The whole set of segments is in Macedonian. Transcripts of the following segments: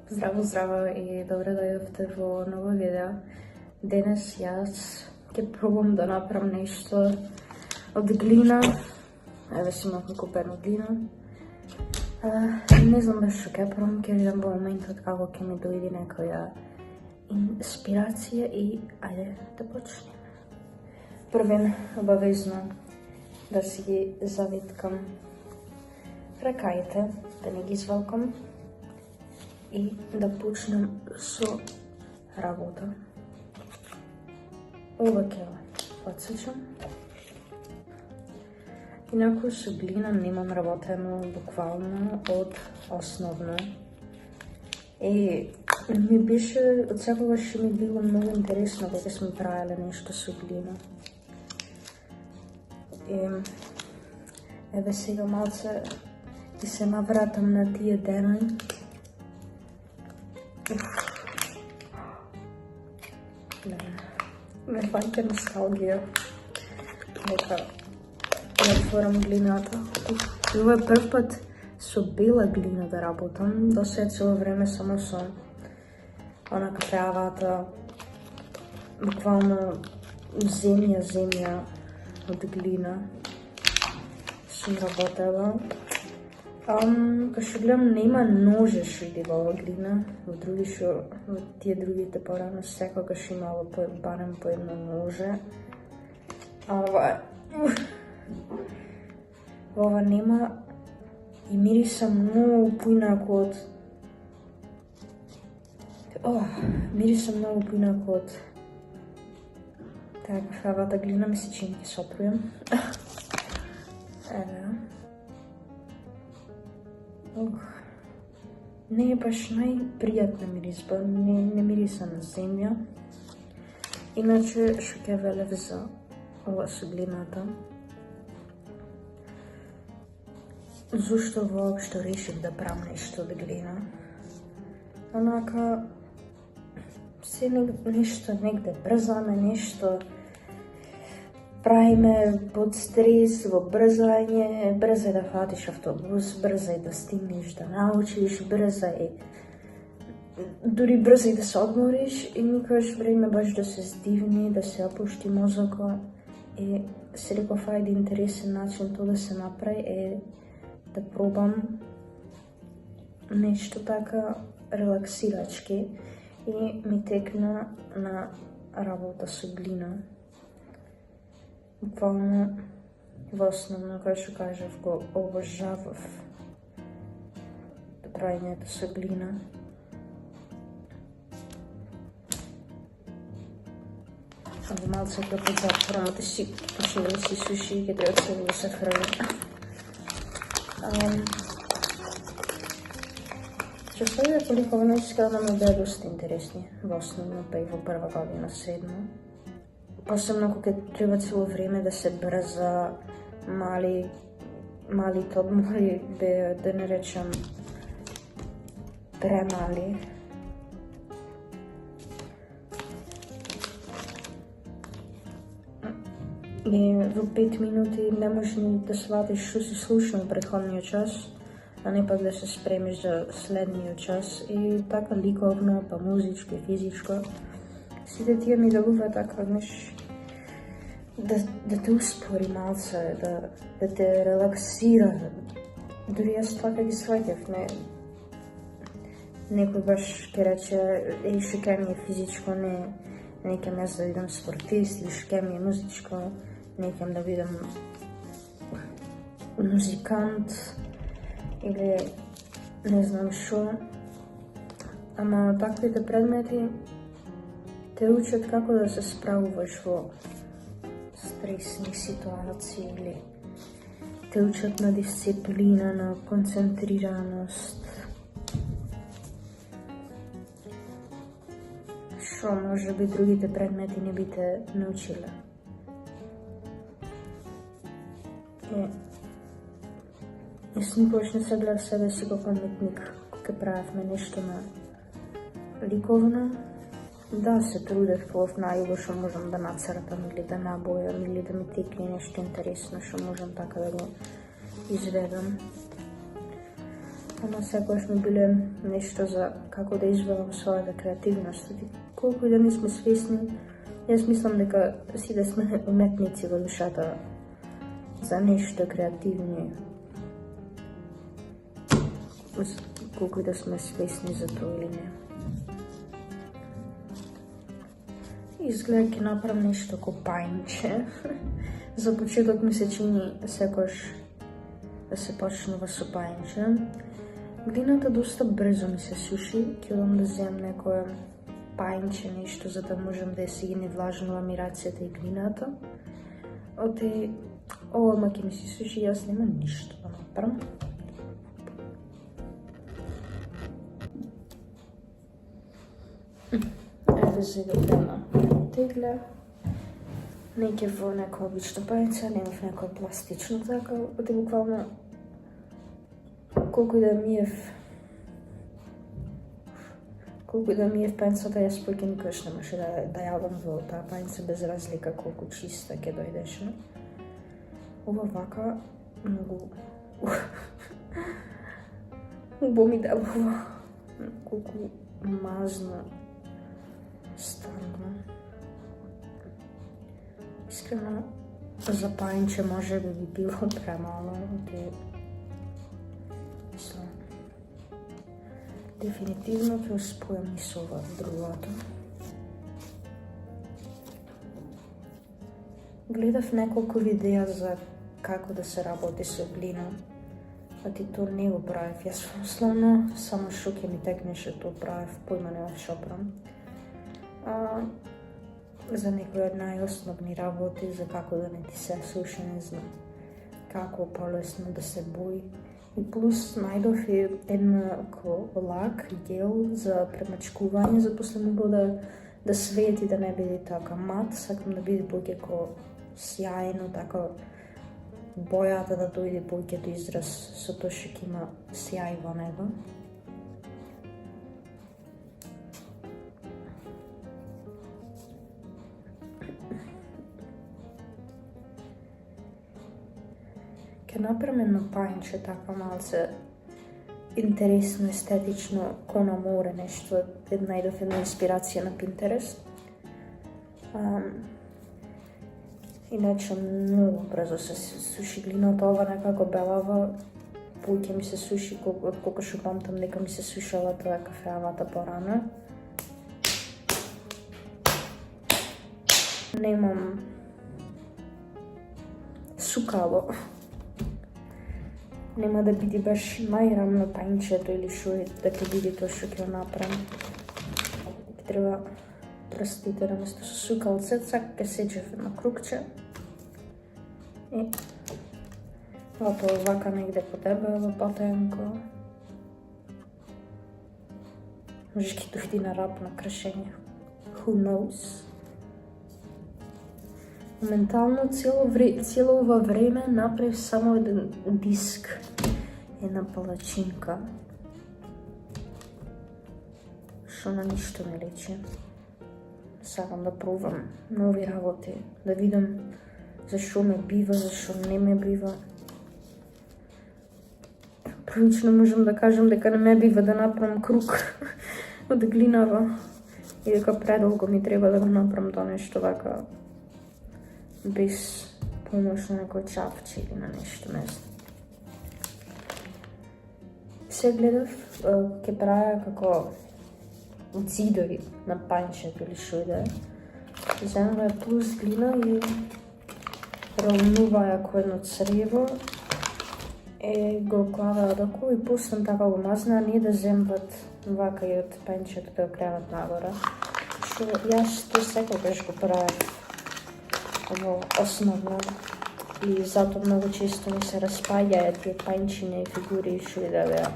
Здраво и добре дојдовте во ново видео. Денес јас ќе пробам да направам нешто од глина. Еве си имав купено глина. Не знам баш што ќе пробам, ќе видам во моментот како ќе ми дојде некоја инспирација и ајде да почнеме. Првен обавезно да си ги завиткам ракаите, да не ги извалкам и да почнем со работа. Ова ќе подсечам. Инаку со глина немам работено буквално од основно. И ми беше, од секогаш ми било многу интересно кога сме правеле нешто со глина. Еве сега малце и се навратам на тие денови. Ме фаќа носталгија дека ја отворам глината. Ова е прв пат со бела глина да работам, до сега цело време само со онака пеавата, буквално земја од глина сум работела. Кога што гледам нема ноже што иде во ова глина, во тие другите порано секогаш имало барем по едно ноже. Ова нема и мириса многу поинаку од така кафеавата глина, ми се чини ќе сопрујам. Не е баш најпријатна миризба, не мириса на земја. Иначе, што ќе велев за ова со глината, зошто воопшто решив да правам нешто од глина? Онака, се нешто негде брзаме, нешто правиме под стрес, во брзање, брзај да фатиш автобус, брзај да стигнеш да научиш, дури брзај да се одмориш и никогаш време баш да се здивни, да се опушти мозокот. И се реков, ајде интересен начин тоа да се направи е да пробам нешто така релаксирачки и ми текна на работа со глина. Буквално во основно, кога што кажав, го обожавав правењето со глина. Аво малце ќе подзатворам, да си почне да си суши и ќе треба да се храни. Часовите поликовници да ми беа доста интересни, во основно па и во прва година седма. Посебно кога треба цело време да се брза, малите одмори беа, да не речам, премали. И во 5 минути не можеш ни да сватиш што си слушнал предходниот час, а не пак да се спремиш за следниот час. И така ликовно, па музичко и физичко. Сите тие ми делува така, да те успори малце, да те релаксира. Дури јас така ги сваќав, некој баш ќе рече, што ќе ми е физичко, не ќе јас да бидам спортист, или што ќе ми е музичко, не ќе да бидам музикант, или не знам шо. Ама таквите предмети те учат како да се справуваш во стресни ситуации, или те учат на дисциплина, на концентрираност. Шо може би другите предмети не би те научиле. Јас никогаш не се гледав себе си како уметник, кога правевме нешто на ликовно. Да, се трудев полов најубо што можам да нацртам или да набојам или да ми текне нешто интересно што можам така да го изведам. ама секогаш ми биле нешто за како да извадам својата креативност. Колку и да не сме свесни, јас мислам дека сите сме уметници во душата за нешто креативни. Колку и да сме свесни за тоа или не. Изгледа ќе направам нешто ко пајнче. За почеток ми се чини секојаш да се почнува со пајнче. Глината доста брзо ми се суши, ќе одам да земам некое пајнче нешто за да можам да си ги не влажнувам и рацете и глината. Ова ма ќе ми се суши, јас нема ништо да направам. Ајде сега да тегля. Не ќе во некоја обична пајнче, не во некоја пластично така, буквално колку и да миев пајнцата, јас поќе никогаш немаше да јадам во таа пајнца без разлика колку чиста ќе дојдеше. Ова вака многу убаво ми дава ова, колку мазно станува. Искрено, за пајнче може би било премало, мислам, дефинитивно ќе успеам и со ова другото. Гледав неколку видеа за како да се работи со глина, а ти тоа не го правев. Јас условно само што ќе ми текнеше тоа правев, појма немав шо правам. За некои од најосновни работи, за како да не ти се суши, не знам, како полесно да се бои. И плюс најдов е едно лак, гел за премачкување, за после могу да свети, да не биде така мат, сакам да биде поќе сјајно, така бојата да дојде поќе до израз со тоа што ќе има сјај во него. Ќе направам едно пајнче така малце интересно, естетично, ко на море нешто. Најдов една инспирација на Pinterest. Иначе многу брзо се суши глината, ова некако белава, поќе ми се суши, колку што памтам дека ми се сушала тоа кафеавата порано. Немам сукало. Нема да биде баш најрамно пајнчето или шо е да ќе биде тоа што ќе направам. Треба прстите наместо со сукалце, цак ќе сечев на кругче. И готово вака негде по дебело, потенко. Можеш ќе дојди на рап на крашење. Who knows? Моментално цело ова време направив само еден диск, една палачинка, што на ништо не личи. Сакам да пробам нови работи, да видам зашо ме бива, зашо не ме бива. Прилично можам да кажам дека не ме бива да направам круг од глинава и дека предолго ми треба да го направам тоа нешто вака без помош на некој чавче или на нешто, не знам. Се гледав, ќе правя како цидови на пајнчето или шо и да е. Земава плюс глина и равнува како едно црево го клава одако и пуснам така го мазна, не да земват вака и од пајнчето да го кренат нагора. Што јас тоа секогаш го правев во основно и затоа многу често ми се распаѓаат тие пајнчине и фигури што и да беа.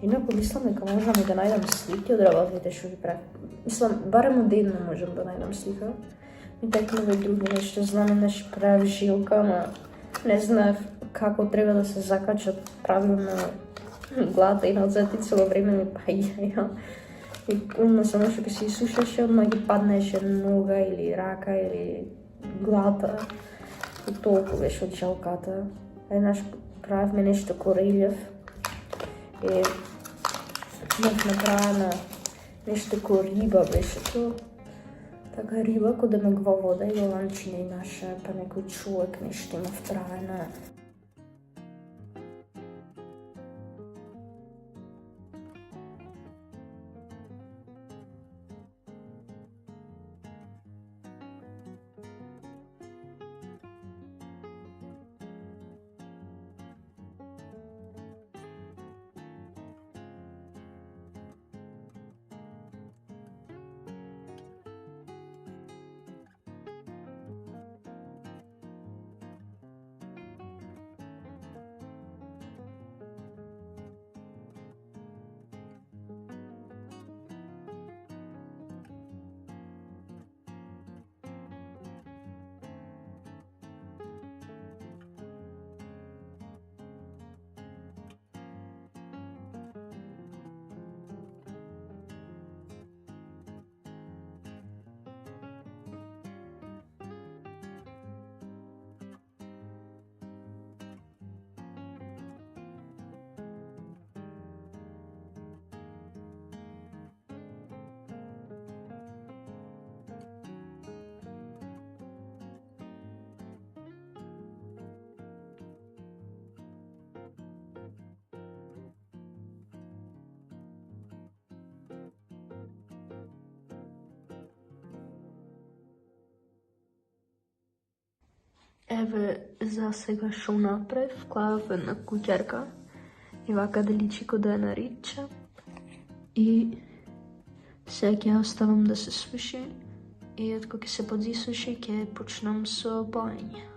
Инаку мислам дека можам и да најдам слики од работите што ги правам. Мислам, барем од една можам да најдам слика. И текнува и други нешто, знам еднаш правев жилка, ама не знаев како треба да се закачат правилно глата и надзад и цело време ми паѓаја. И умно само што ќе се исушеше, одма ги паднеше нога или рака или глата. И толку беше од жалката. Еднаш направивме нешто корелјев. Бев направена нешто ко риба беше то. Така риба кој да ме во вода и ланчина и наша, па некој човек нешто има втраена. Еве за сега шо направив, вкладав една куќерка и вака да личи ко да е нарича. И сега ќе ја оставам да се суши и откако ќе се подисуши ќе почнам со боење.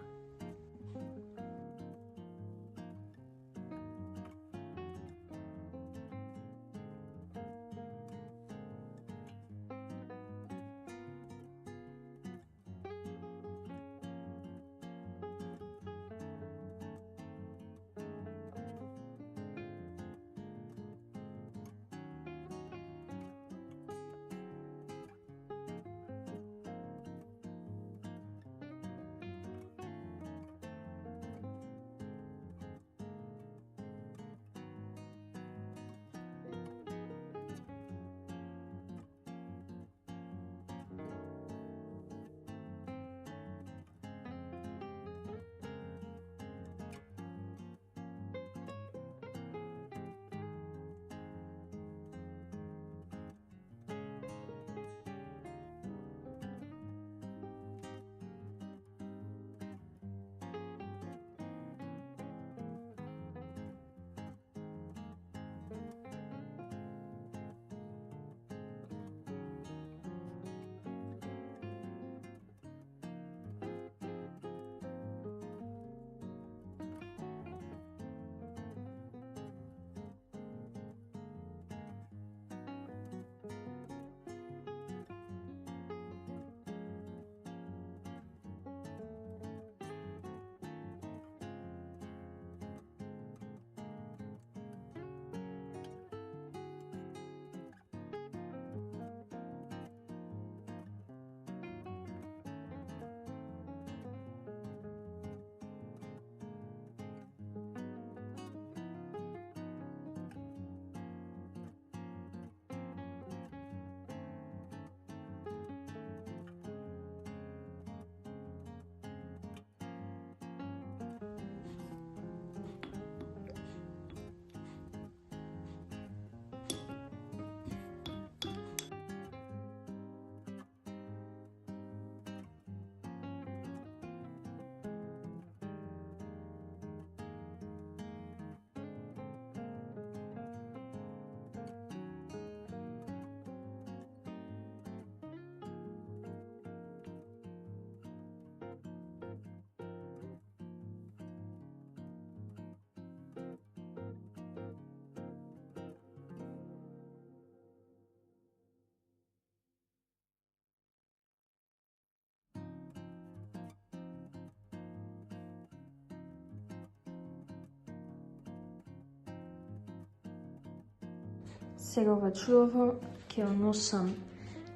Сега ова чудово ќе го носам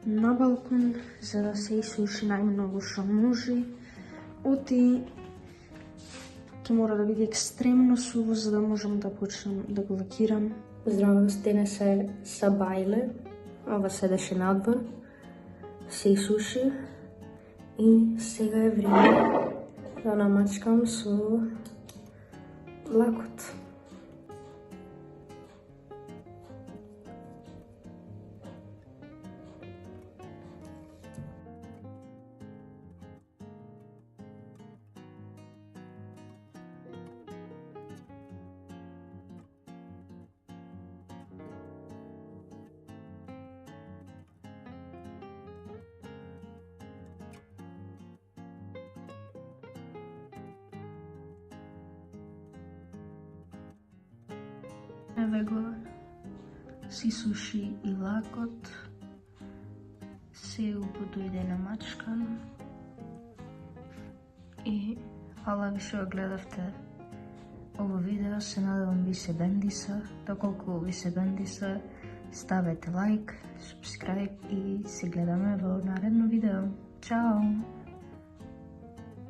на балкон за да се исуши најмногу што може. Оти ќе мора да биде екстремно суво за да можам да почнам да го лакирам. Здраво, стене се Сабајле. Ова седеше надвор, се исуши и сега е време да намачкам со лакот. Еве го, си суши и лакот, се дојде намачкан и фала ви што гледавте ово видео, се надевам ви се бендиса, доколку ви се бендиса, ставете лайк, subscribe и се гледаме во наредно видео. Чао!